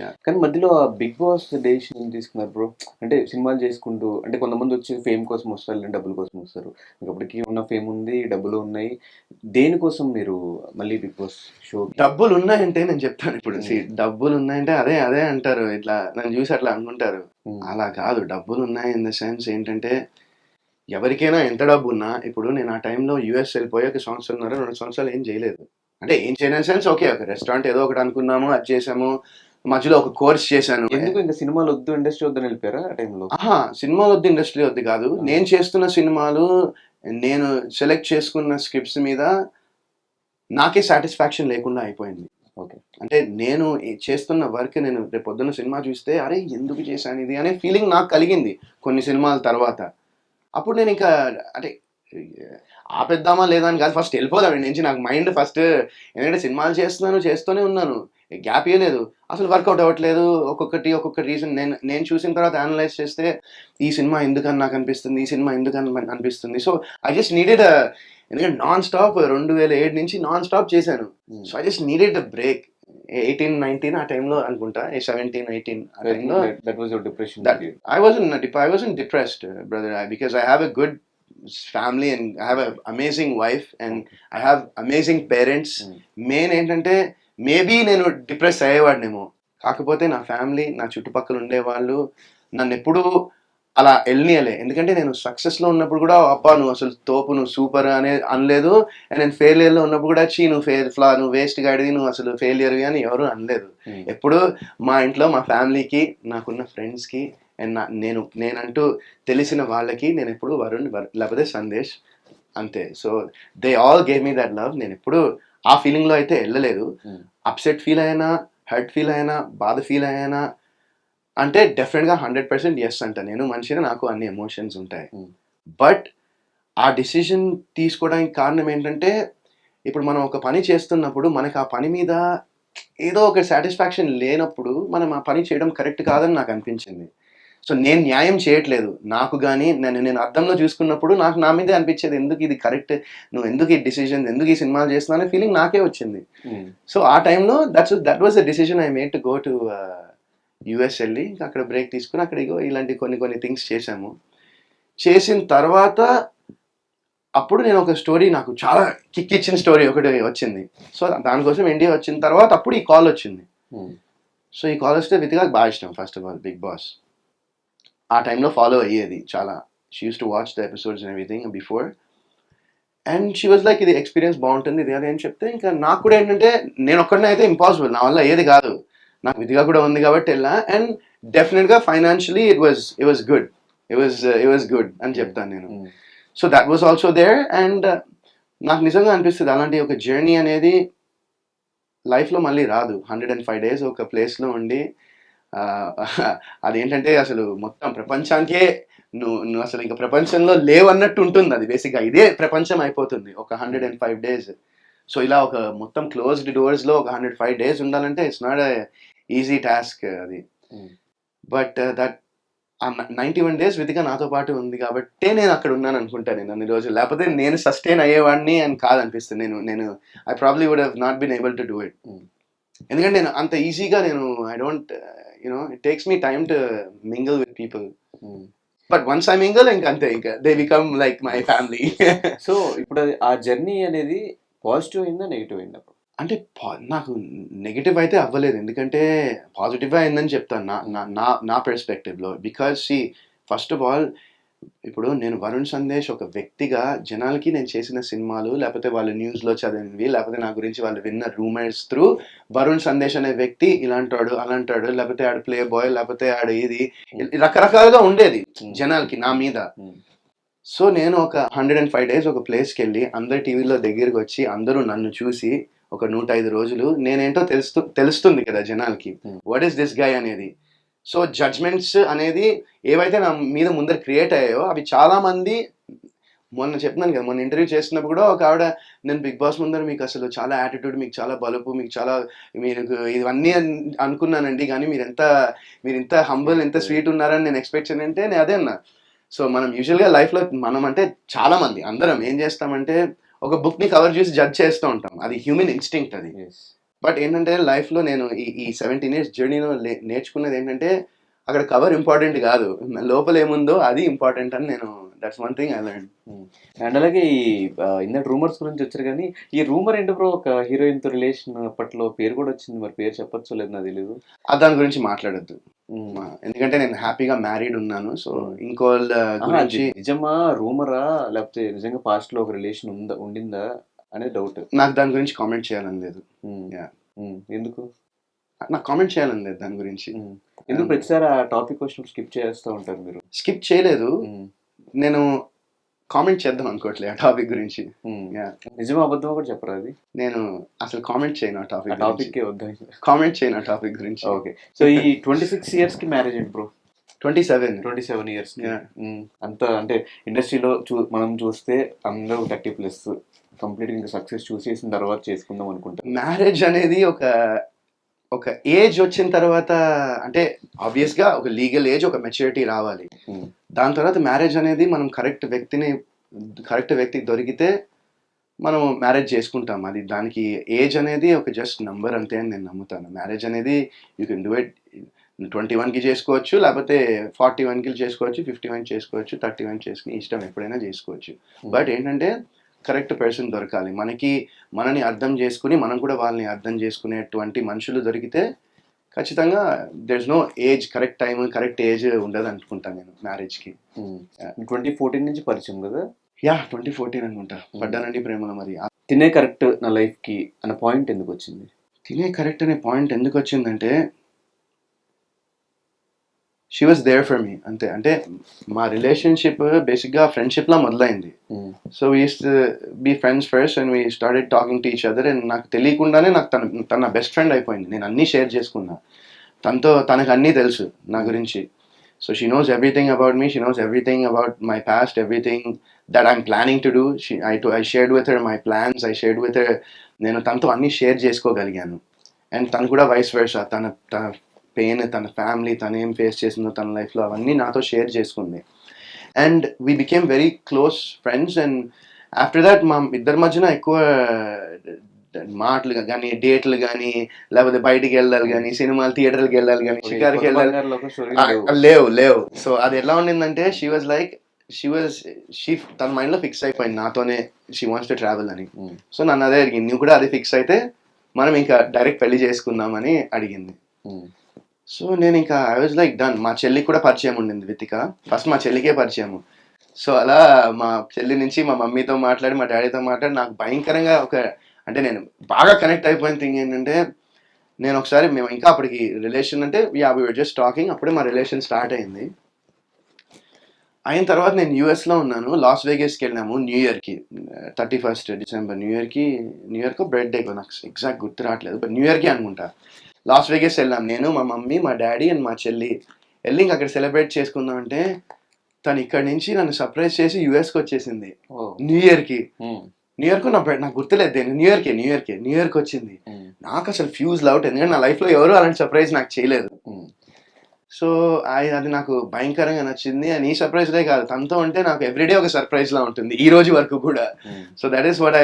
Yeah. కానీ మధ్యలో ఆ బిగ్ బాస్ డెసిషన్ తీసుకున్నారు బ్రో. అంటే సినిమాలు చేసుకుంటూ అంటే కొంతమంది వచ్చి ఫేమ్ కోసం వస్తారు, లేదంటే డబ్బుల కోసం వస్తారు. మీకు అప్పటికి ఉన్న ఫేమ్ ఉంది, డబ్బులు ఉన్నాయి. దేనికోసం మీరు మళ్ళీ బిగ్ బాస్ షోకి? డబ్బులు ఉన్నాయంటే నేను చెప్తాను ఇప్పుడు. డబ్బులు ఉన్నాయంటే అదే అదే అంటారు, ఇట్లా నన్ను చూసి అట్లా అనుకుంటారు. అలా కాదు. డబ్బులు ఉన్నాయి ఇన్ ద సెన్స్ ఏంటంటే, ఎవరికైనా ఎంత డబ్బు ఉన్నా, ఇప్పుడు నేను ఆ టైంలో యూఎస్ వెళ్ళిపోయి 1 సంవత్సరంన్నర 2 సంవత్సరాలు ఏం చేయలేదు. అంటే ఏం చేయలేని సెన్స్, ఓకే ఒక రెస్టారెంట్ ఏదో ఒకటి అనుకున్నాము, అది చేసాము, మధ్యలో ఒక కోర్స్ చేశాను. ఎందుకు ఇంకా సినిమాలు వద్దు, ఇండస్ట్రీ వద్దని వెళ్ళిపోయారా ఆ టైంలో? సినిమాలు వద్దు, ఇండస్ట్రీ వద్దు కాదు. నేను చేస్తున్న సినిమాలు, నేను సెలెక్ట్ చేసుకున్న స్క్రిప్ట్స్ మీద నాకే సాటిస్ఫాక్షన్ లేకుండా అయిపోయింది. ఓకే. అంటే నేను చేస్తున్న వర్క్, నేను రేపు పొద్దున్న సినిమా చూస్తే అరే ఎందుకు చేశాను ఇది అనే ఫీలింగ్ నాకు కలిగింది కొన్ని సినిమాల తర్వాత. అప్పుడు నేను ఇంకా అంటే ఆపేద్దామా లేదా అని కాదు, ఫస్ట్ వెళ్ళిపోదాం నుంచి. నాకు మైండ్ ఫస్ట్, ఎందుకంటే సినిమాలు చేస్తూనే ఉన్నాను, గ్యాప్ ఇవ్వలేదు. అసలు వర్కౌట్ అవ్వట్లేదు. ఒక్కొక్క రీజన్ నేను చూసిన తర్వాత అనలైజ్ చేస్తే, ఈ సినిమా ఎందుకని నాకు అనిపిస్తుంది, ఈ సినిమా ఎందుకని అనిపిస్తుంది. సో ఐ జస్ట్ నీడెడ్, ఎందుకంటే నాన్ స్టాప్ 2007 నుంచి నాన్ స్టాప్ చేశాను. So I just needed a break. 18, 19 ఆ టైంలో అనుకుంటా, 17, 18 ఆ టైంలో. That was your depression. I wasn't depressed, brother, because I have a good family and I have an amazing wife and I have amazing parents. Main ఏంటంటే, maybe నేను depress అయ్యేవాడినేమో, కాకపోతే నా family, నా చుట్టుపక్కల ఉండేవాళ్ళు నన్ను ఎప్పుడూ అలా వెళ్ళనియలే. ఎందుకంటే నేను సక్సెస్లో ఉన్నప్పుడు కూడా, అబ్బా నువ్వు అసలు తోపు, నువ్వు సూపర్ అనే అనలేదు. అండ్ నేను ఫెయిలియర్లో ఉన్నప్పుడు కూడా, నువ్వు వేస్ట్ గాడివి, నువ్వు అసలు ఫెయిలియర్వి అని ఎవరు అనలేదు. ఎప్పుడు మా ఇంట్లో, మా ఫ్యామిలీకి, నాకున్న ఫ్రెండ్స్కి అండ్ నేనంటూ తెలిసిన వాళ్ళకి నేను ఎప్పుడు వరుణ్ లేకపోతే సందేశ్ అంతే. So they all gave me that love. నేను ఎప్పుడు ఆ ఫీలింగ్లో అయితే వెళ్ళలేదు. అప్సెట్ ఫీల్ అయినా, హర్ట్ ఫీల్ అయినా, బాధ ఫీల్ అయినా అంటే డెఫినెట్గా 100% ఎస్ అంట. నేను మనిషిని, నాకు అన్ని ఎమోషన్స్ ఉంటాయి. బట్ ఆ డిసిజన్ తీసుకోవడానికి కారణం ఏంటంటే, ఇప్పుడు మనం ఒక పని చేస్తున్నప్పుడు మనకు ఆ పని మీద ఏదో ఒక సాటిస్ఫాక్షన్ లేనప్పుడు మనం ఆ పని చేయడం కరెక్ట్ కాదని నాకు అనిపించింది. సో నేను న్యాయం చేయట్లేదు నాకు, కానీ నేను అర్థంలో చూసుకున్నప్పుడు నాకు నా మీదే అనిపించేది, ఎందుకు ఇది కరెక్ట్, నువ్వు ఎందుకు ఈ డిసిజన్, ఎందుకు ఈ సినిమాలు చేస్తున్నావు అనే ఫీలింగ్ నాకే వచ్చింది. సో ఆ టైంలో that was the decision I made to go to US వెళ్ళి, అక్కడ బ్రేక్ తీసుకుని అక్కడ ఇలాంటి కొన్ని థింగ్స్ చేశాము. చేసిన తర్వాత అప్పుడు నేను ఒక స్టోరీ, నాకు చాలా కిక్ ఇచ్చిన స్టోరీ ఒకటి వచ్చింది. సో దానికోసం ఇండియా వచ్చిన తర్వాత అప్పుడు ఈ కాల్ వచ్చింది. సో ఈ కాల్ వస్తే వితికాకి బాగా ఇష్టం. First of all Bigg Boss ఆ టైంలో ఫాలో అయ్యేది చాలా. She use to watch the episodes and everything before. And she was like, ఇది ఎక్స్పీరియన్స్ బాగుంటుంది, ఇది అదే అని చెప్తే, ఇంకా నాకు కూడా ఏంటంటే, నేను ఒక్కడనే అయితే ఇంపాసిబుల్, నా వల్ల అయ్యేది కాదు. నాకు విధిగా కూడా ఉంది కాబట్టి వెళ్ళా. అండ్ డెఫినెట్గా ఫైనాన్షియలీ ఇట్ వాజ్ గుడ్ అని చెప్తాను నేను. So that was also there. And నాకు నిజంగా అనిపిస్తుంది, అలాంటి ఒక జర్నీ అనేది లైఫ్లో మళ్ళీ రాదు. 105 days ఒక ప్లేస్లో ఉండి, అదేంటంటే అసలు మొత్తం ప్రపంచానికే నువ్వు అసలు ఇంకా ప్రపంచంలో లేవన్నట్టు ఉంటుంది. అది బేసిక్గా ఇదే ప్రపంచం అయిపోతుంది ఒక 105 days. సో ఇలా ఒక మొత్తం క్లోజ్డ్ డోర్స్లో ఒక 105 days ఉండాలంటే ఇట్స్ నాట్ ఈజీ టాస్క్ అది. బట్ దట్ 91 days విధిగా నాతో పాటు ఉంది కాబట్టి నేను అక్కడ ఉన్నాను అనుకుంటాను నేను అన్ని రోజులు. లేకపోతే నేను సస్టైన్ అయ్యేవాడిని అని కాదనిపిస్తుంది. నేను I probably would have not been able to do it. ఎందుకంటే నేను అంత ఈజీగా I don't it takes me time to mingle with people. But once I mingle ఇంకా అంతే, ఇంకా they become like my family. So ఇప్పుడు ఆ జర్నీ అనేది పాజిటివ్ అయిందా, నెగిటివ్ అయిందా? అంటే నాకు నెగిటివ్ అయితే అవ్వలేదు, ఎందుకంటే పాజిటివ్ అయిందని చెప్తాను నా పర్స్పెక్టివ్లో. బికాజ్ ఫస్ట్ ఆఫ్ ఆల్, ఇప్పుడు నేను వరుణ్ సందేశ్ ఒక వ్యక్తిగా జనాలకి నేను చేసిన సినిమాలు, లేకపోతే వాళ్ళు న్యూస్లో చదివినవి, లేకపోతే నా గురించి వాళ్ళు విన్న రూమర్స్ త్రూ, వరుణ్ సందేశ్ అనే వ్యక్తి ఇలాంటాడు అలాంటాడు, లేకపోతే ఆడు ప్లే బాయ్, లేకపోతే ఆడు ఇది రకరకాలుగా ఉండేది జనాలకి నా మీద. సో నేను ఒక 105 days ఒక ప్లేస్కి వెళ్ళి, అందరు టీవీలో దగ్గరికి వచ్చి, అందరూ నన్ను చూసి ఒక 105 రోజులు నేనేంటో తెలుస్తుంది కదా జనాలకి, వాట్ ఈస్ దిస్ గై అనేది. సో జడ్జ్మెంట్స్ అనేది ఏవైతే నా మీద ముందర క్రియేట్ అయ్యాయో, అవి చాలా మంది, మొన్న చెప్తున్నాను కదా, మొన్న ఇంటర్వ్యూ చేసినప్పుడు కూడా ఒక ఆవిడ, నేను బిగ్ బాస్ ముందర మీకు అసలు చాలా యాటిట్యూడ్, మీకు చాలా బలుపు, మీకు చాలా, మీకు ఇవన్నీ అనుకున్నానండి, కానీ మీరు ఇంత హంబుల్, ఇంత స్వీట్ ఉన్నారని నేను ఎక్స్పెక్ట్ చేయనంటే నేను అదే అన్నా. సో మనం యూజువల్గా లైఫ్లో మనం అంటే చాలా మంది అందరం ఏం చేస్తామంటే, ఒక బుక్ని కవర్ చేసి జడ్జ్ చేస్తూ ఉంటాం. అది హ్యూమన్ ఇన్స్టింక్ట్ అది. బట్ ఏంటంటే లైఫ్లో నేను ఈ 17 ఇయర్స్ జర్నీలో నేర్చుకున్నది ఏంటంటే అక్కడ కవర్ ఇంపార్టెంట్ కాదు, లోపల ఏముందో అది ఇంపార్టెంట్ అని నేను, that's one thing I learn. And అలాగే ఈ ఇందాక రూమర్స్ గురించి వచ్చారు కానీ ఈ రూమర్ ఏంటి బ్రో, ఒక హీరోయిన్ తో రిలేషన్ అప్పట్లో పేరు కూడా వచ్చింది, మరి పేరు చెప్పొచ్చో లేదు నాకు తెలియదు. దాని గురించి మాట్లాడొద్దు, ఎందుకంటే నేను హ్యాపీగా మ్యారీడ్ ఉన్నాను. సో ఇంకోళ్ళ గురించి నిజమా రూమరా లేకపోతే నిజంగా పాస్ట్ లో ఒక రిలేషన్ ఉండిందా అనేది డౌట్. నాకు దాని గురించి కామెంట్ చేయాలని లేదు. ఎందుకు నాకు కామెంట్ చేయాలని లేదు దాని గురించి. ఎందుకు ప్రతిసారి ఆ టాపిక్ వచ్చినప్పుడు స్కిప్ చేస్తూ ఉంటారు మీరు? స్కిప్ చేయలేదు, నేను కామెంట్ చేద్దాం అనుకోవట్లేదు ఆ టాపిక్ గురించి. నిజమా అబద్ధం కూడా చెప్పరా అది? నేను అసలు కామెంట్ చేయను ఆ టాపిక్ కామెంట్ చేయను ఆ టాపిక్ గురించి. ఓకే, సో ఈ 26 years కి మ్యారేజ్ ఏంటి బ్రో? 27 years. అంత అంటే ఇండస్ట్రీలో మనం చూస్తే అందరూ 30+ కంప్లీట్ ఇంకా సక్సెస్ చూసేసిన తర్వాత చేసుకుందాం అనుకుంటాం. మ్యారేజ్ అనేది ఒక ఏజ్ వచ్చిన తర్వాత, అంటే ఆబ్వియస్ గా ఒక లీగల్ ఏజ్, ఒక మెచ్యూరిటీ రావాలి. దాని తర్వాత మ్యారేజ్ అనేది మనం కరెక్ట్ వ్యక్తి దొరికితే మనం మ్యారేజ్ చేసుకుంటాం. అది దానికి ఏజ్ అనేది ఒక జస్ట్ నంబర్ అంతే అని నేను నమ్ముతాను. మ్యారేజ్ అనేది యూ కెన్ డూ ఇట్ 21కి చేసుకోవచ్చు, లేకపోతే 41కి చేసుకోవచ్చు, 51 చేసుకోవచ్చు, 31 చేసుకుని ఇష్టం ఎప్పుడైనా చేసుకోవచ్చు. బట్ ఏంటంటే కరెక్ట్ పర్సన్ దొరకాలి, మనని అర్థం చేసుకుని మనం కూడా వాళ్ళని అర్థం చేసుకునేటువంటి మనుషులు దొరికితే ఖచ్చితంగా there is no age, correct time correct age ఉండదు అనుకుంటాను నేను మ్యారేజ్కి. 2014 నుంచి పరిచయం కదా? 2014 అనుకుంటా. పడ్డానండి ప్రేమలో. మరి తినే కరెక్ట్ నా లైఫ్కి అన్న పాయింట్ ఎందుకు వచ్చింది? తినే కరెక్ట్ అనే పాయింట్ ఎందుకు వచ్చిందంటే she was there for me అంతే. అంటే మా రిలేషన్షిప్ బేసిక్గా ఫ్రెండ్షిప్లా మొదలైంది. So we use to be friends first and we started talking to each other. And నాకు తెలియకుండానే నాకు తన బెస్ట్ ఫ్రెండ్ అయిపోయింది. నేను అన్నీ షేర్ చేసుకున్నా తనకు అన్నీ తెలుసు నా గురించి. So she knows everything about me, she knows everything about my past, everything that I'm planning to do. I shared with her my plans, I shared with her. నేను తనతో అన్నీ షేర్ చేసుకోగలిగాను. అండ్ తను కూడా వైస్ వర్సా, తన pain, తన family, తను ఏం face చేసిందో తన లైఫ్లో అవన్నీ నాతో షేర్ చేసుకుంది. And we became very close friends. And after that మా ఇద్దరి మధ్యన ఎక్కువ మాటలు కానీ, డేట్లు కానీ, లేకపోతే బయటికి వెళ్ళాలి కానీ, సినిమాలు థియేటర్కి వెళ్ళాలి కానీ, షికార్కి వెళ్ళాలి లేవు. సో అది ఎలా ఉండిందంటే షీ తన మైండ్లో ఫిక్స్ అయిపోయింది నాతోనే షీ వాంట్స్ టు ట్రావెల్ అని. సో నన్ను అదే అడిగింది, నువ్వు కూడా అది ఫిక్స్ అయితే మనం ఇంకా డైరెక్ట్ పెళ్లి చేసుకుందామని అడిగింది. సో నేను ఇంకా ఐ వాజ్ లైక్ డన్. మా చెల్లికి కూడా పరిచయం ఉండింది వితిక, ఫస్ట్ మా చెల్లికే పరిచయము. సో అలా మా చెల్లి నుంచి మా మమ్మీతో మాట్లాడి, మా డాడీతో మాట్లాడి నాకు భయంకరంగా అంటే నేను బాగా కనెక్ట్ అయిపోయిన థింగ్ ఏంటంటే, నేను ఒకసారి మేము ఇంకా అప్పటికి రిలేషన్ అంటే వీ వర్ జస్ట్ టాకింగ్, అప్పుడే మా రిలేషన్ స్టార్ట్ అయింది. అయిన తర్వాత నేను యూఎస్లో ఉన్నాను, లాస్ వేగస్కి వెళ్ళాము న్యూ ఇయర్కి, 31st డిసెంబర్. న్యూ ఇయర్కో బర్త్డేకో నాకు ఎగ్జాక్ట్ గుర్తు రావట్లేదు, బట్ న్యూ ఇయర్కి అనుకుంటా. లాస్ వేగస్ వెళ్ళాం, నేను, మా మమ్మీ, మా డాడీ అండ్ మా చెల్లి వెళ్ళి ఇంక అక్కడ సెలబ్రేట్ చేసుకుందాం అంటే తను ఇక్కడ నుంచి నన్ను సర్ప్రైజ్ చేసి యూఎస్కి వచ్చేసింది న్యూ ఇయర్కి. నాకు గుర్తులేదు, న్యూ ఇయర్కి వచ్చింది. నాకు అసలు ఫ్యూజ్ అవుట్, ఎందుకంటే నా లైఫ్లో ఎవరు అలాంటి సర్ప్రైజ్ నాకు చేయలేదు. సో అది నాకు భయంకరంగా నచ్చింది. అండ్ ఈ సర్ప్రైజ్లే కాదు, తనతో ఉంటే నాకు ఎవ్రీడే ఒక సర్ప్రైజ్ లా ఉంటుంది ఈ రోజు వరకు కూడా. So that is what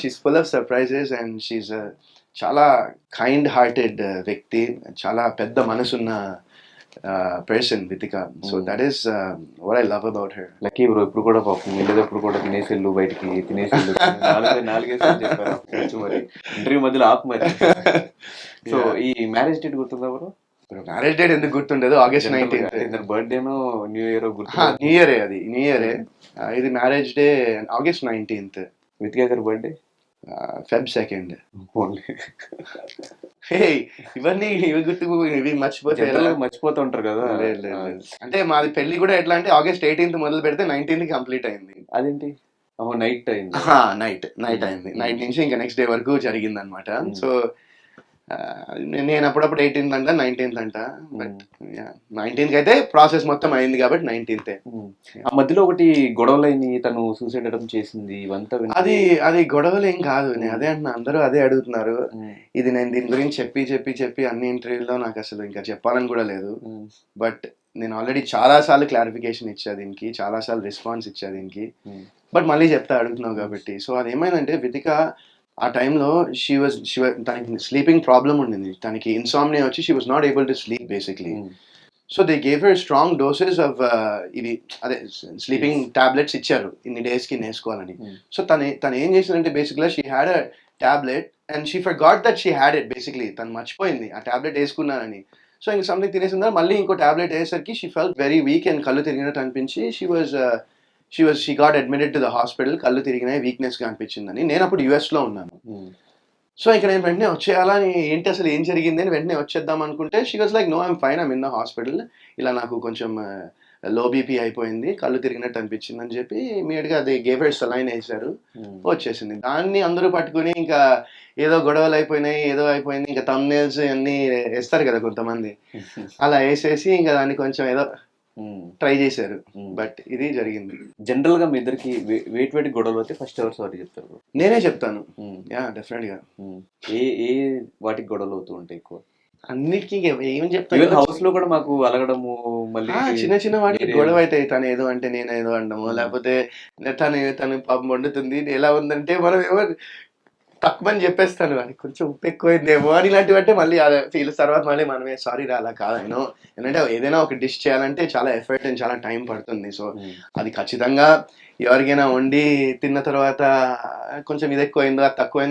she's full of surprises and she's చాలా కైండ్ హార్టెడ్ వ్యక్తి, చాలా పెద్ద మనసున్న person Vithika. So that is what I love about her. Lucky bro, ఇప్పుడు కూడా పాపం వెళ్ళేటప్పుడు కూడా తినేసేళ్ళు, బయటికి తినేసేళ్ళు 4 చెప్పారు మరి ఇంటర్వ్యూ మధ్యలో ఆపు మరి. సో ఈ మ్యారేజ్ డేట్ గుర్తుందా బ్రో? మ్యారేజ్ డేట్ ఎందుకు గుర్తుండదు, August 19th. బర్త్డేనో న్యూ ఇయర్ గుర్తు? న్యూ ఇయరే, అది న్యూ ఇయరే. ఇది marriage day August 19th. Vithika గారి బర్త్డే Feb 2nd. ఇవన్నీ ఇవి మర్చిపోతూ ఉంటారు కదా. అంటే మాది పెళ్లి కూడా ఎట్లా అంటే August 18th మొదలు పెడితే 19th కంప్లీట్ అయింది. అదేంటి నైట్ అయింది? నైట్ అయింది. నైట్ నుంచి ఇంకా నెక్స్ట్ డే వరకు జరిగింది అనమాట. సో నేను అప్పుడప్పుడు 18th అంట, 19th అంట, బట్ 19th అయితే ప్రాసెస్ మొత్తం అయింది కాబట్టి 19th. ఆ మధ్యలో ఒకటి గొడవలైంది, తను సూసైడ్ అటెంప్ట్ చేసింది, ఇవంతా అది గొడవలు ఏం కాదు. నేను అదే అంటున్నా, అందరూ అదే అడుగుతున్నారు. ఇది నేను దీని గురించి చెప్పి అన్ని ఇంటర్వ్యూల్లో నాకు అసలు ఇంకా చెప్పాలని కూడా లేదు. బట్ నేను ఆల్రెడీ చాలా సార్లు క్లారిఫికేషన్ ఇచ్చా దీనికి, చాలా సార్లు రెస్పాన్స్ ఇచ్చా దీనికి, బట్ మళ్ళీ చెప్తా అడుగుతున్నావు కాబట్టి. సో అది ఏమైందంటే వితిక ఆ టైంలో తనకి స్లీపింగ్ ప్రాబ్లమ్ ఉండింది, తనకి ఇన్సామ్నియా వచ్చి she was not able to sleep basically. So they gave her strong doses of ఇవి అదే స్లీపింగ్ టాబ్లెట్స్ ఇచ్చారు, ఇన్ని డేస్కి వేసుకోవాలని. సో తను ఏం చేసిందంటే బేసిక్గా she had a tablet and she forgot that she had it. Basically తను మర్చిపోయింది ఆ టాబ్లెట్ వేసుకున్నానని. సో ఇంక సంథింగ్ తినేసిందా, మళ్ళీ ఇంకో టాబ్లెట్ వేసరికి she felt very weak and కళ్ళు తిరిగినట్టు అనిపించి she got admitted to the hospital. కళ్ళు తిరిగినాయి, వీక్నెస్గా అనిపించిందని. నేను అప్పుడు యుఎస్లో ఉన్నాను. సో ఇక నేను వెంటనే వచ్చేయాలా, ఏంటి అసలు ఏం జరిగింది అని వెంటనే వచ్చేద్దాం అనుకుంటే she was like, no I'm fine, I'm in the hospital, ఇలా నాకు కొంచెం లో బీపీ అయిపోయింది, కళ్ళు తిరిగినట్టు అనిపించింది అని చెప్పి ఇమీడియట్గా అది గేవ్ హర్ సలైన్ వేసారు, వచ్చేసింది. దాన్ని అందరూ పట్టుకుని ఇంకా ఏదో గొడవలు అయిపోయినాయి, ఏదో అయిపోయింది, ఇంకా థంబ్నెయిల్స్ అన్నీ వేస్తారు కదా కొంతమంది, అలా వేసేసి ఇంకా దాన్ని కొంచెం ఏదో ట్రై చేశారు. బట్ ఇది జరిగింది. జనరల్ గా మీ ఇద్దరికి వేటి గొడవలు అయితే ఫస్ట్ ఎవరు సారీ చెప్తారు? నేనే చెప్తాను. యా, డెఫినెట్ గా. ఏ వాటికి గొడవలు అవుతూ ఉంటాయి ఎక్కువ? అన్నిటికీ ఏం చెప్తాను, హౌస్ లో కూడా మాకు అలగడము, మళ్ళీ చిన్న చిన్న వాటికి గొడవ అవుతాయి. తను ఏదో అంటే నేను ఏదో అండము, లేకపోతే తను పాపం వండుతుంది ఎలా ఉందంటే మనం ఏమో తక్కువ అని చెప్పేస్తాను, అని కొంచెం ఉప్పు ఎక్కువైందేమో అని, ఇలాంటివి అంటే మళ్ళీ ఫీల్ తర్వాత మళ్ళీ మనమే సారీ రాలా కాదనో. ఎందుకంటే ఏదైనా ఒక డిష్ చేయాలంటే చాలా ఎఫర్ట్ అండ్ చాలా టైం పడుతుంది. సో అది ఖచ్చితంగా ఎవరికైనా వండి తిన్న తర్వాత కొంచెం ఇది ఎక్కువైందో అది తక్కువైందో